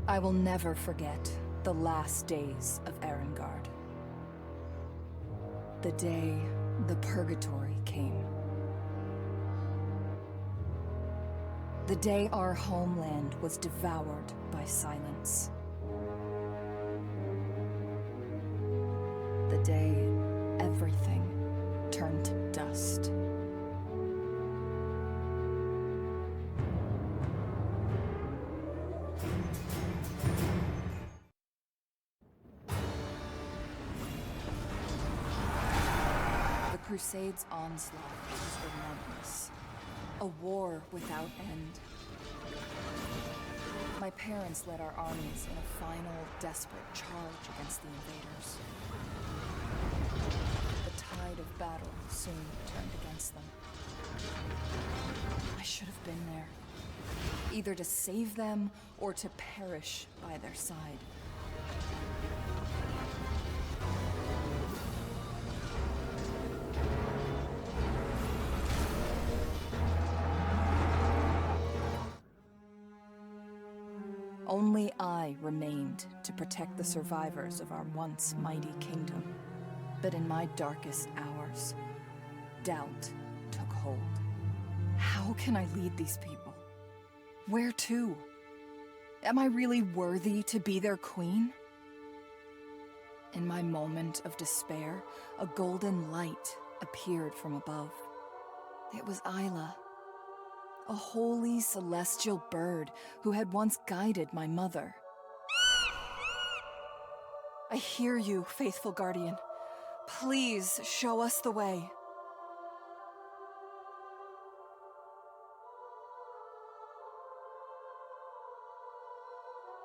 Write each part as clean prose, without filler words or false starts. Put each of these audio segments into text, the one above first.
I will never forget the last days of Erengard. The day the Purgatory came. The day our homeland was devoured by silence. The day everything turned to dust. The Crusade's onslaught was relentless. A war without end. My parents led our armies in a final, desperate charge against the invaders. The tide of battle soon turned against them. I should have been there, either to save them or to perish by their side. Only I remained to protect the survivors of our once mighty kingdom. But in my darkest hours, doubt took hold. How can I lead these people? Where to? Am I really worthy to be their queen? In my moment of despair, a golden light appeared from above. It was Isla, a holy celestial bird who had once guided my mother. I hear you, faithful guardian. Please show us the way.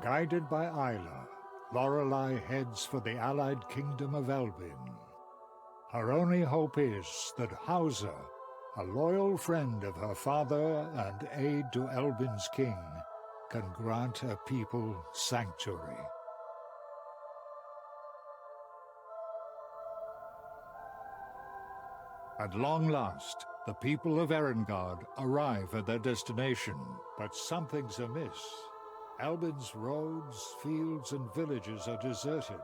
Guided by Isla, Lorelei heads for the allied kingdom of Elbin. Her only hope is that Hauser, a loyal friend of her father and aide to Elbin's king, can grant her people sanctuary. At long last, the people of Erengard arrive at their destination, but something's amiss. Elbin's roads, fields, and villages are deserted.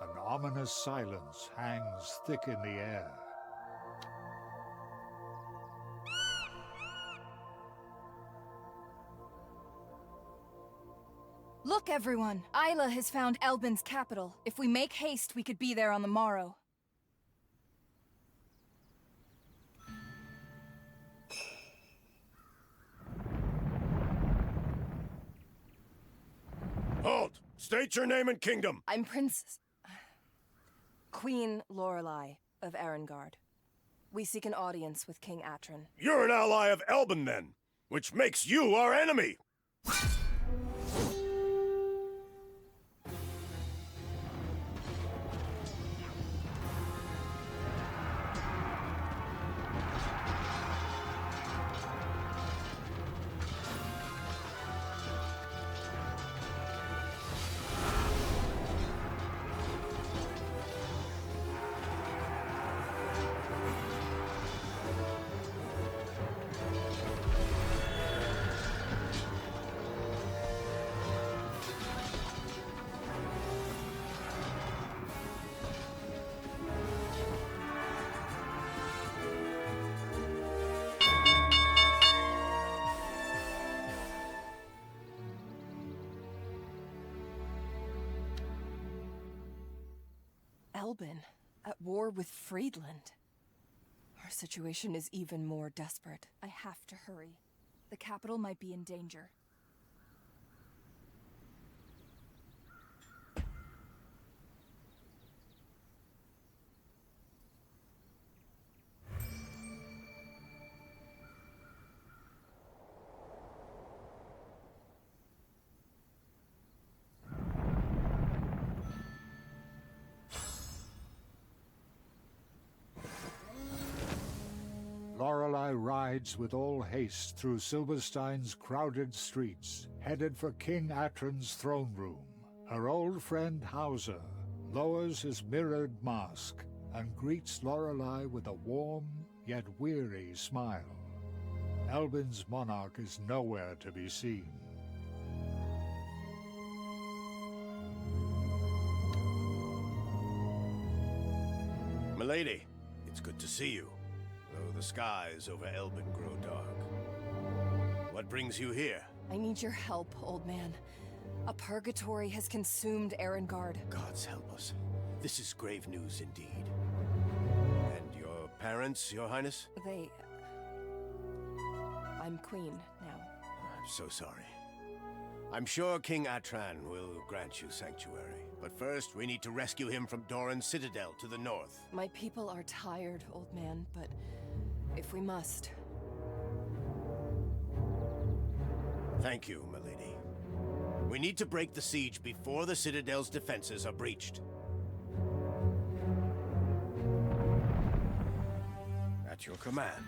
An ominous silence hangs thick in the air. Look, everyone! Isla has found Elbin's capital. If we make haste, we could be there on the morrow. Halt! State your name and kingdom! I'm Queen Lorelei of Erengard. We seek an audience with King Atron. You're an ally of Elbin, then, which makes you our enemy! Elbin, at war with Friedland. Our situation is even more desperate. I have to hurry. The capital might be in danger. Lorelei rides with all haste through Silverstein's crowded streets, headed for King Atron's throne room. Her old friend Hauser lowers his mirrored mask and greets Lorelei with a warm yet weary smile. Elbin's monarch is nowhere to be seen. Milady, it's good to see you, though the skies over Elben grow dark. What brings you here? I need your help, old man. A purgatory has consumed Erengard. Gods help us. This is grave news indeed. And your parents, your highness? I'm queen now. I'm so sorry. I'm sure King Atran will grant you sanctuary. But first, we need to rescue him from Doran's citadel to the north. My people are tired, old man, but if we must... Thank you, milady. We need to break the siege before the citadel's defenses are breached. At your command.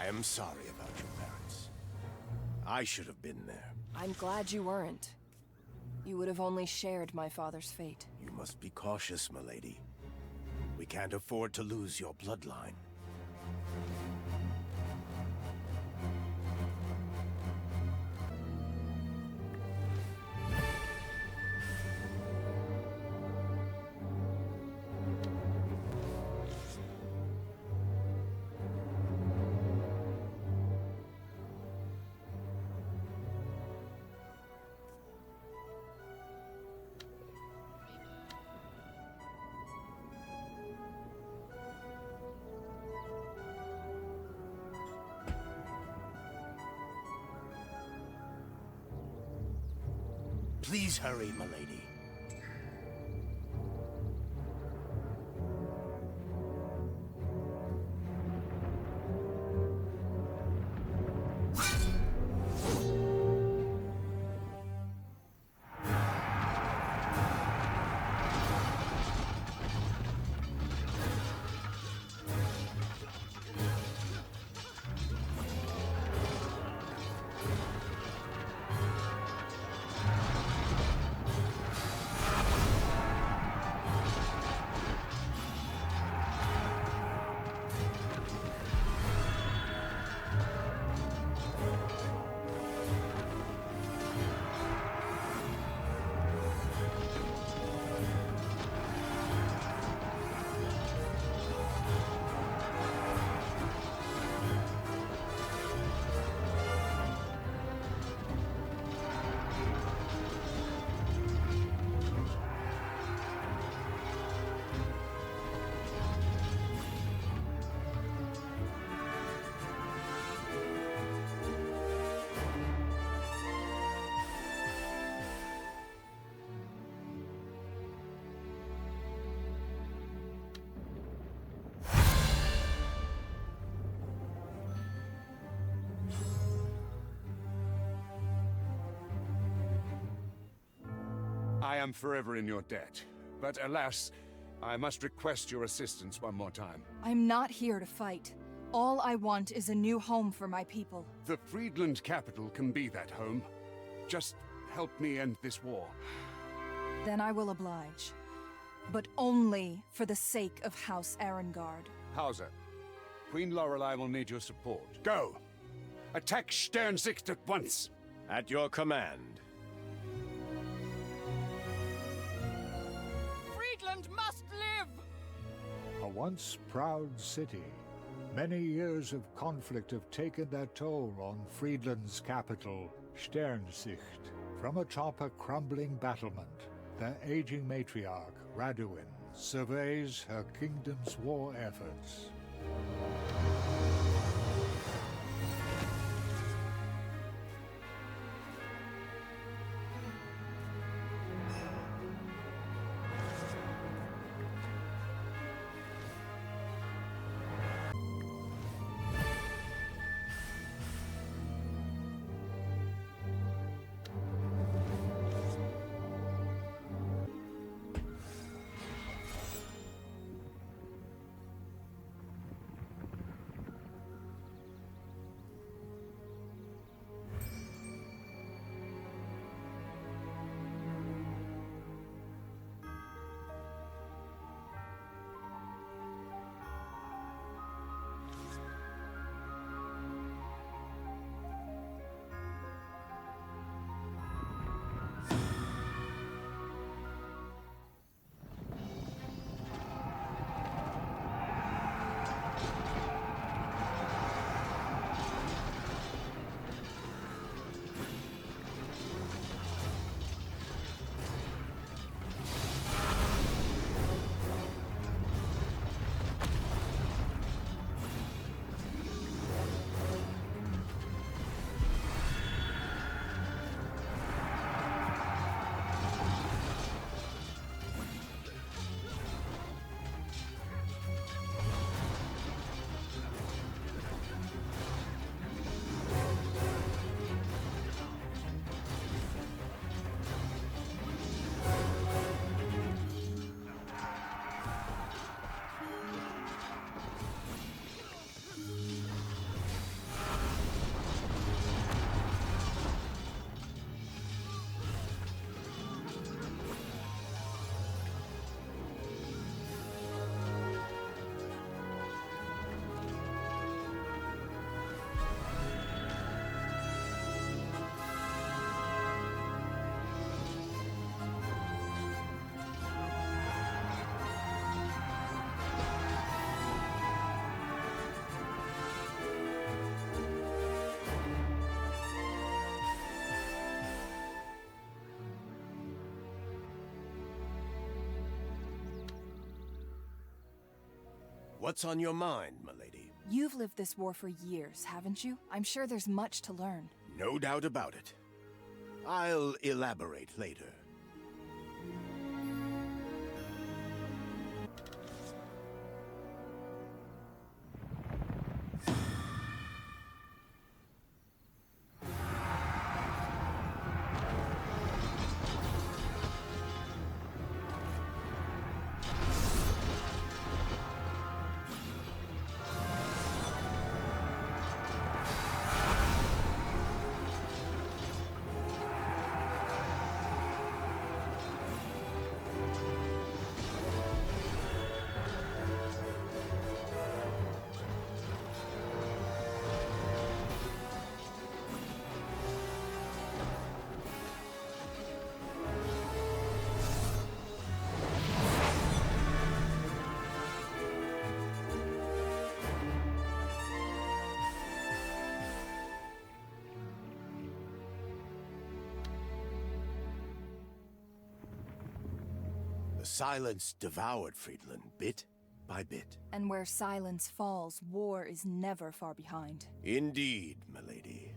I am sorry about your parents. I should have been there. I'm glad you weren't. You would have only shared my father's fate. You must be cautious, milady. We can't afford to lose your bloodline. Please hurry, milady. I am forever in your debt. But alas, I must request your assistance one more time. I'm not here to fight. All I want is a new home for my people. The Friedland capital can be that home. Just help me end this war. Then I will oblige. But only for the sake of House Erengard. Hauser, Queen Lorelei will need your support. Go! Attack Sternsicht at once! At your command. Friedland must live! A once proud city, many years of conflict have taken their toll on Friedland's capital, Sternsicht. From atop a crumbling battlement, their aging matriarch, Raduin, surveys her kingdom's war efforts. What's on your mind, milady? You've lived this war for years, haven't you? I'm sure there's much to learn. No doubt about it. I'll elaborate later. The silence devoured Friedland, bit by bit. And where silence falls, war is never far behind. Indeed, milady.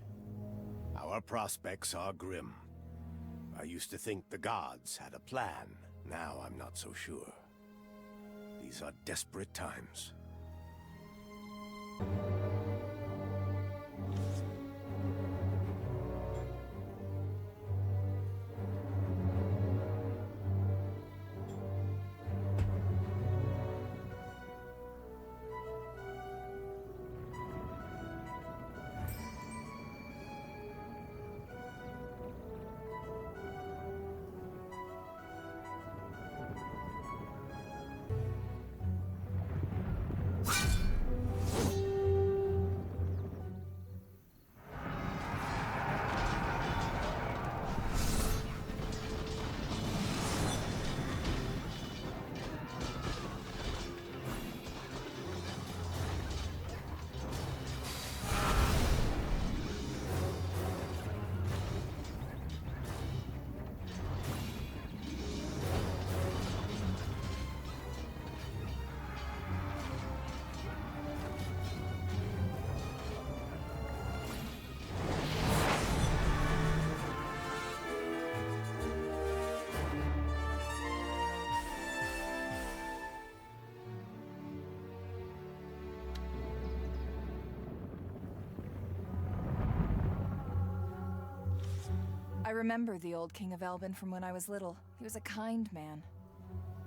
Our prospects are grim. I used to think the gods had a plan. Now I'm not so sure. These are desperate times. remember the old King of Elbin from when I was little. He was a kind man.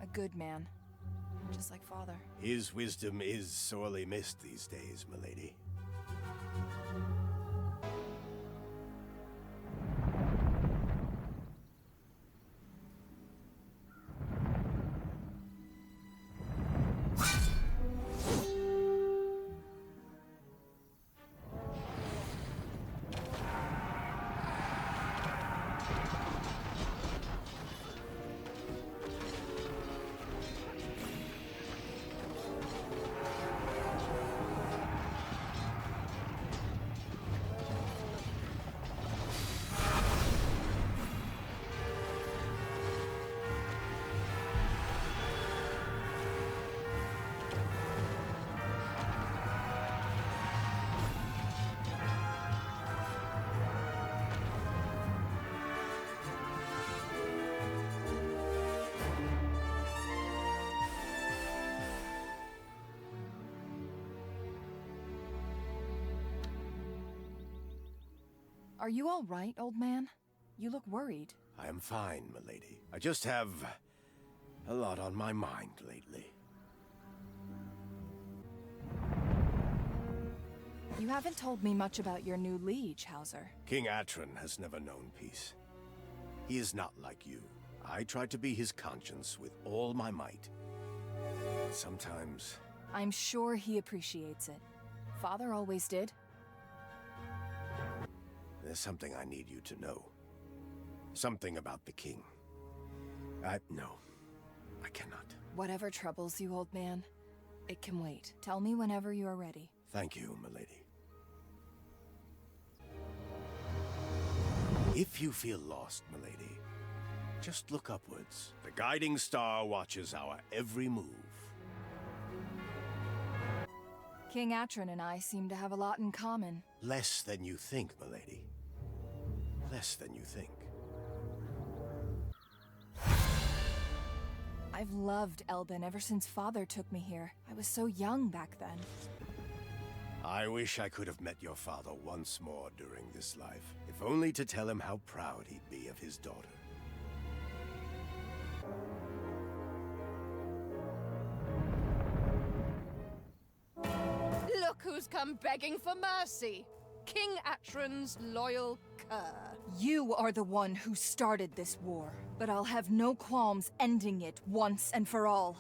A good man. Just like father. His wisdom is sorely missed these days, milady. Are you all right, old man? You look worried. I am fine, milady. I just have a lot on my mind lately. You haven't told me much about your new liege, Hauser. King Atron has never known peace. He is not like you. I try to be his conscience with all my might. Sometimes... I'm sure he appreciates it. Father always did. There's something I need you to know. Something about the king. No, I cannot. Whatever troubles you, old man, it can wait. Tell me whenever you are ready. Thank you, milady. If you feel lost, milady, just look upwards. The guiding star watches our every move. King Atron and I seem to have a lot in common. Less than you think, milady. Less than you think. I've loved Elbin ever since Father took me here. I was so young back then. I wish I could have met your father once more during this life, if only to tell him how proud he'd be of his daughter. Look who's come begging for mercy! King Atron's loyal cur. You are the one who started this war, but I'll have no qualms ending it once and for all.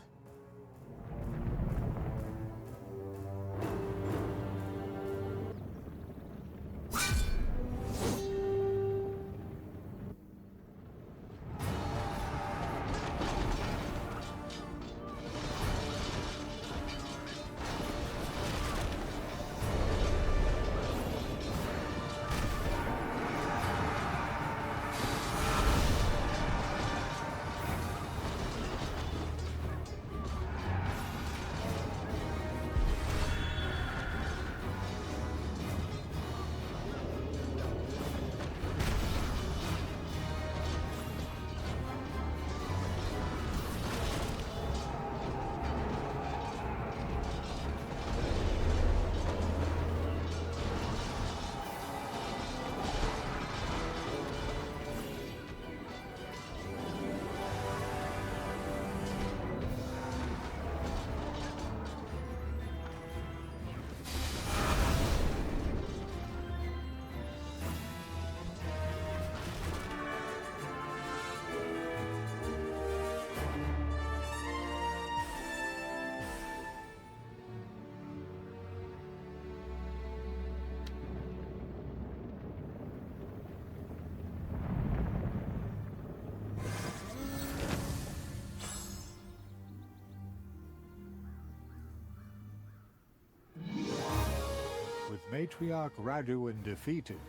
Matriarch Raduin defeated,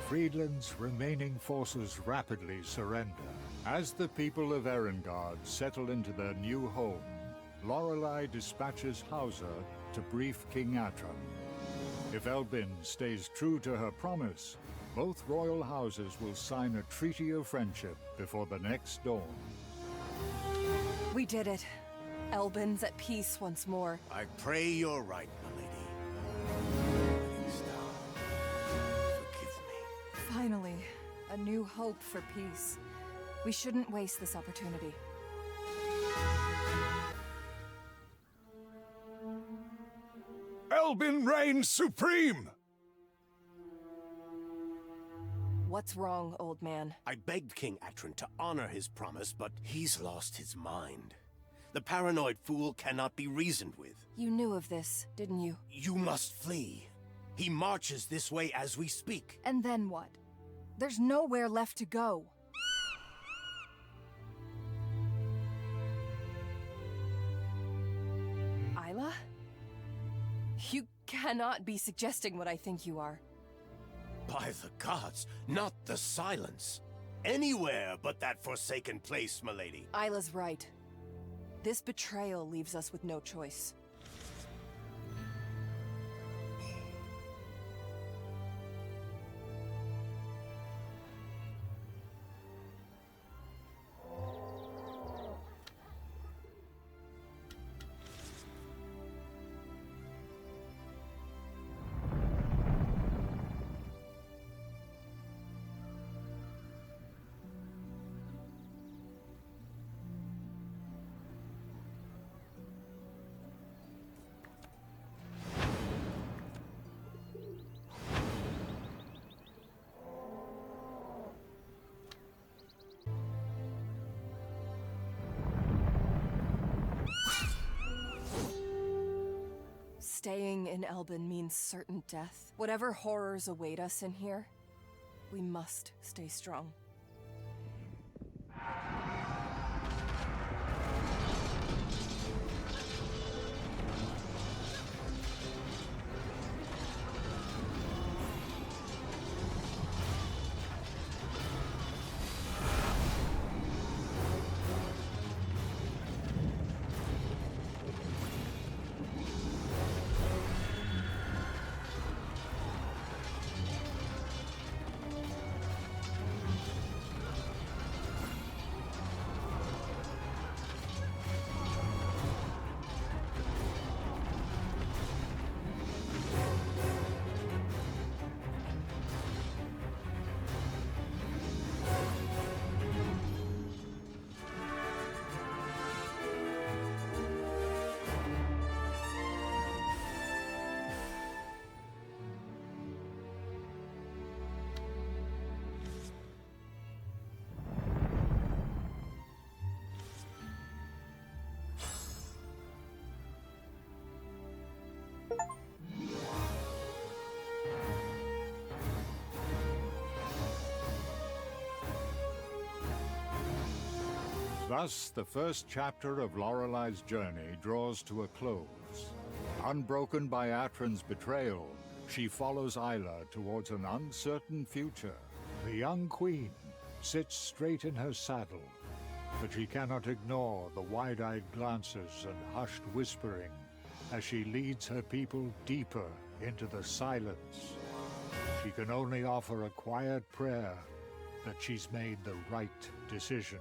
Friedland's remaining forces rapidly surrender. As the people of Erengard settle into their new home, Lorelei dispatches Hauser to brief King Atron. If Elbin stays true to her promise, both royal houses will sign a treaty of friendship before the next dawn. We did it. Elbin's at peace once more. I pray you're right, milady. Forgive me. Finally, A new hope for peace. We shouldn't waste this opportunity. Elbin reigns supreme! What's wrong, old man? I begged King Atron to honor his promise, but he's lost his mind. The paranoid fool cannot be reasoned with. You knew of this, didn't you? You must flee. He marches this way as we speak. And then what? There's nowhere left to go. Isla? You cannot be suggesting what I think you are. By the gods, not the silence. Anywhere but that forsaken place, milady. Isla's right. This betrayal leaves us with no choice. Staying in Elbin means certain death. Whatever horrors await us in here, we must stay strong. Thus, the first chapter of Lorelei's journey draws to a close. Unbroken by Atron's betrayal, she follows Isla towards an uncertain future. The young queen sits straight in her saddle, but she cannot ignore the wide-eyed glances and hushed whispering as she leads her people deeper into the silence. She can only offer a quiet prayer that she's made the right decision.